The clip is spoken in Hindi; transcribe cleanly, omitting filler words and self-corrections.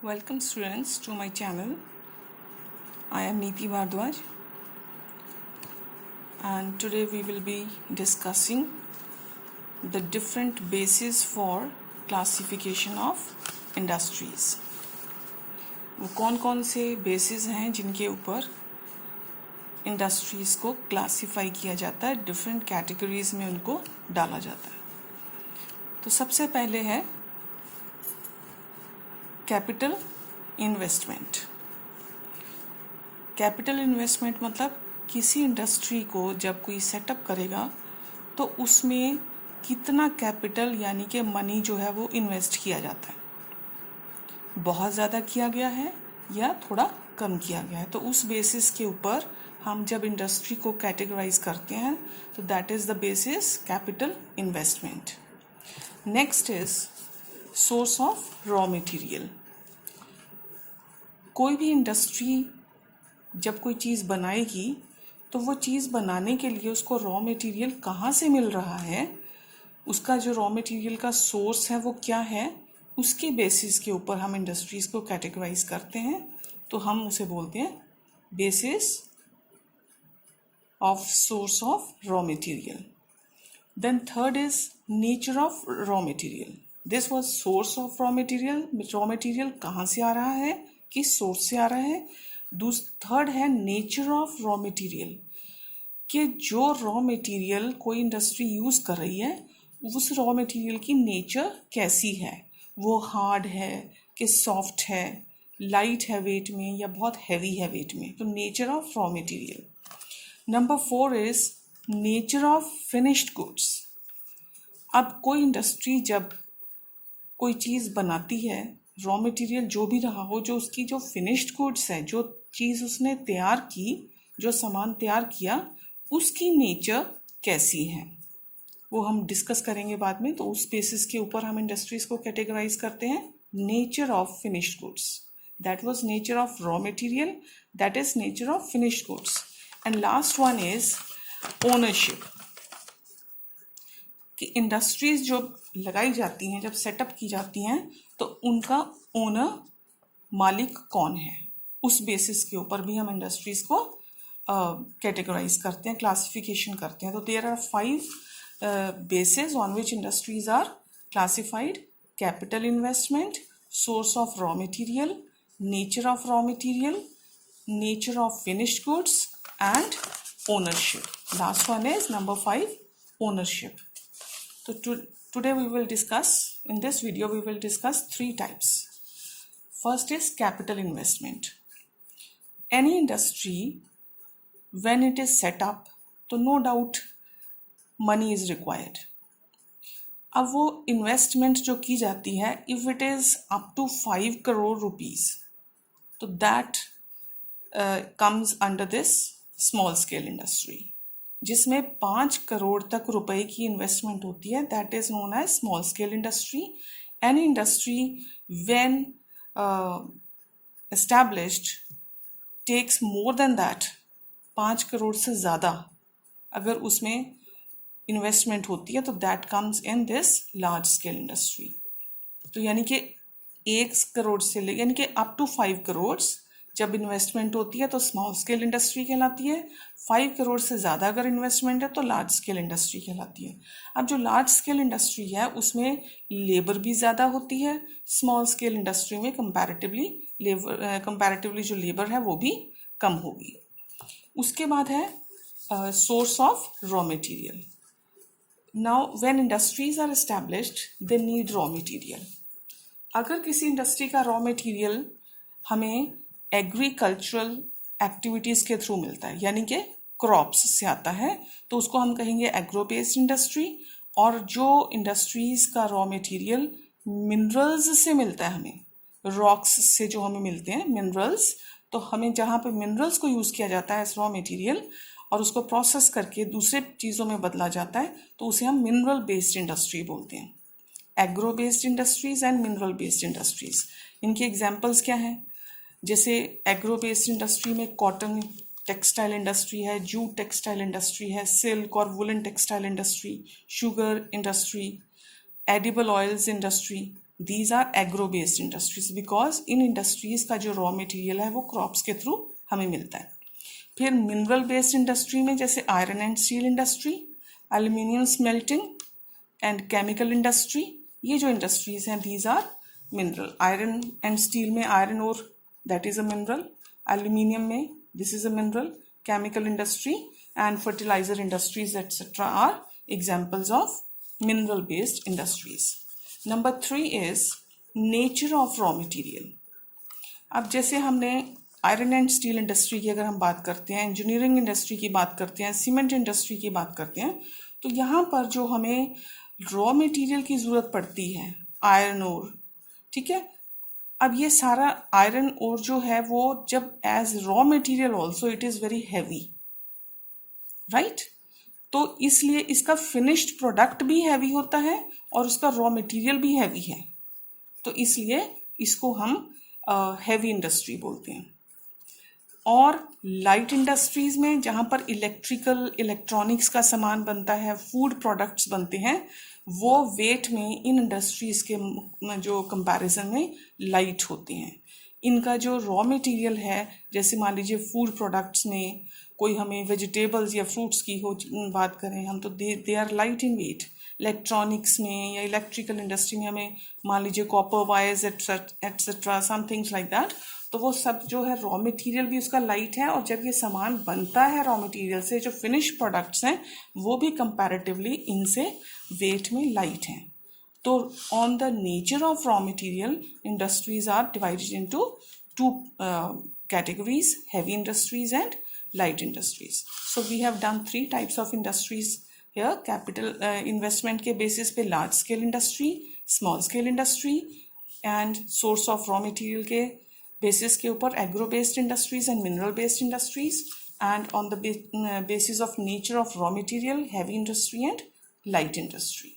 Welcome students to my channel. I am Neeti Bhardwaj and today we will be discussing the different bases for classification of industries. वो कौन कौन से बेसिस हैं जिनके ऊपर इंडस्ट्रीज़ को क्लासीफाई किया जाता है, डिफरेंट कैटेगरीज में उनको डाला जाता है. तो सबसे पहले है कैपिटल इन्वेस्टमेंट. कैपिटल इन्वेस्टमेंट मतलब किसी इंडस्ट्री को जब कोई सेटअप करेगा तो उसमें कितना कैपिटल यानी कि मनी जो है वो इन्वेस्ट किया जाता है. बहुत ज़्यादा किया गया है या थोड़ा कम किया गया है, तो उस बेसिस के ऊपर हम जब इंडस्ट्री को कैटेगराइज करते हैं तो that is the basis capital investment. Next is source of raw material. कोई भी इंडस्ट्री जब कोई चीज़ बनाएगी तो वो चीज़ बनाने के लिए उसको रॉ मटेरियल कहाँ से मिल रहा है, उसका जो रॉ मटेरियल का सोर्स है वो क्या है, उसके बेसिस के ऊपर हम इंडस्ट्रीज़ को कैटेगराइज करते हैं. तो हम उसे बोलते हैं basis of source of raw material. Then third is nature of raw material. This was source of raw material. Raw material कहाँ से आ रहा है, किस सोर्स से आ रहा है. थर्ड है नेचर ऑफ रॉ मटेरियल, कि जो रॉ मटेरियल कोई इंडस्ट्री यूज़ कर रही है उस रॉ मटेरियल की नेचर कैसी है, वो हार्ड है कि सॉफ्ट है, लाइट है वेट में या बहुत हैवी है वेट में. तो nature of raw material. Number 4 is nature of finished goods. अब कोई इंडस्ट्री जब कोई चीज़ बनाती है, रॉ मटेरियल जो भी रहा हो, जो उसकी जो फिनिश्ड गुड्स है, जो चीज़ उसने तैयार की, जो सामान तैयार किया, उसकी नेचर कैसी है वो हम डिस्कस करेंगे बाद में. तो उस बेसिस के ऊपर हम इंडस्ट्रीज़ को कैटेगराइज करते हैं. Nature of finished goods, that was nature of raw material, that is nature of finished goods. And last one is ownership, कि इंडस्ट्रीज जो लगाई जाती हैं, जब सेटअप की जाती हैं, तो उनका ओनर, मालिक कौन है, उस बेसिस के ऊपर भी हम इंडस्ट्रीज को कैटेगराइज करते हैं, क्लासिफिकेशन करते हैं. तो there are 5 bases on which industries are classified: capital investment, source of raw material, nature of raw material, nature of finished goods, and ownership. Last one is number 5, ownership. So today we will discuss, in this video we will discuss 3 types. First is capital investment. Any industry when it is set up, तो no doubt money is required. अब वो इन्वेस्टमेंट जो की जाती है, if it is up to 5 crore rupees, तो that comes under this small scale industry, जिसमें 5 करोड़ तक रुपए की इन्वेस्टमेंट होती है. That is known as small scale industry. Any industry when established takes more than that, 5 crore से ज़्यादा अगर उसमें इन्वेस्टमेंट होती है, तो that comes in this large scale industry. तो यानी कि 1 करोड़ से ले, यानी कि अप टू 5 करोड़ जब इन्वेस्टमेंट होती है तो स्मॉल स्केल इंडस्ट्री कहलाती है. 5 करोड़ से ज़्यादा अगर इन्वेस्टमेंट है तो लार्ज स्केल इंडस्ट्री कहलाती है. अब जो लार्ज स्केल इंडस्ट्री है उसमें लेबर भी ज़्यादा होती है, स्मॉल स्केल इंडस्ट्री में कंपैरेटिवली जो लेबर है वो भी कम होगी. उसके बाद है source of raw material. Now, when industries are established, they need raw material. अगर किसी इंडस्ट्री का रॉ मटेरियल हमें एग्रीकल्चरल एक्टिविटीज़ के थ्रू मिलता है, यानी कि क्रॉप्स से आता है, तो उसको हम कहेंगे एग्रो बेस्ड इंडस्ट्री. और जो इंडस्ट्रीज़ का रॉ मटेरियल मिनरल्स से मिलता है, हमें रॉक्स से जो हमें मिलते हैं मिनरल्स, तो हमें जहाँ पे मिनरल्स को यूज़ किया जाता है एज रॉ मटेरियल और उसको प्रोसेस करके दूसरे चीज़ों में बदला जाता है, तो उसे हम मिनरल बेस्ड इंडस्ट्री बोलते हैं. Agro based industries and mineral based industries, इनके एग्जांपल्स क्या हैं? जैसे एग्रो बेस्ड इंडस्ट्री में कॉटन टेक्सटाइल इंडस्ट्री है, जूट टेक्सटाइल इंडस्ट्री है, सिल्क और woollen textile industry, sugar industry, edible oils industry, these are agro based industries, because इन इंडस्ट्रीज का जो रॉ मटेरियल है वो क्रॉप्स के थ्रू हमें मिलता है. फिर मिनरल बेस्ड इंडस्ट्री में जैसे iron and steel industry, aluminium smelting and chemical industry, ये जो इंडस्ट्रीज हैं these are mineral. Iron and steel में iron ore, that is a mineral. Aluminium में this is a mineral. Chemical industry and fertiliser industries etcetera are examples of mineral based industries. Number 3 is nature of raw material. अब जैसे हमने आयरन एंड स्टील इंडस्ट्री की अगर हम बात करते हैं, इंजीनियरिंग इंडस्ट्री की बात करते हैं, सीमेंट इंडस्ट्री की बात करते हैं, तो यहाँ पर जो हमें रॉ मटेरियल की ज़रूरत पड़ती है आयरन ओर, ठीक है. अब ये सारा आयरन ओर जो है वो जब as raw material also it is very heavy, right. तो इसलिए इसका फिनिश्ड प्रोडक्ट भी हैवी होता है और उसका रॉ मटेरियल भी हैवी है, तो इसलिए इसको हम हैवी इंडस्ट्री बोलते हैं. और लाइट इंडस्ट्रीज में जहाँ पर इलेक्ट्रॉनिक्स का सामान बनता है, फूड प्रोडक्ट्स बनते हैं, वो वेट में इन इंडस्ट्रीज के जो कंपैरिजन में लाइट होते हैं. इनका जो रॉ मटेरियल है, जैसे मान लीजिए फूड प्रोडक्ट्स में कोई हमें वेजिटेबल्स या फ्रूट्स की हो बात करें हम, तो they are light in weight. Electronics में या इलेक्ट्रिकल इंडस्ट्री में हमें मान लीजिए copper wires etcetera somethings like that, तो वो सब जो है रॉ मटेरियल भी उसका लाइट है, और जब ये सामान बनता है रॉ मटेरियल से, जो फिनिश प्रोडक्ट्स हैं वो भी कंपैरेटिवली इनसे वेट में लाइट हैं. तो on the nature of raw material industries are divided into 2 categories, heavy industries and light industries. So we have done 3 types of industries here. Capital investment के basis पे large scale industry, small scale industry, and source of raw material के basis के ऊपर agro based industries and mineral based industries, and on the basis of nature of raw material, heavy industry and light industry.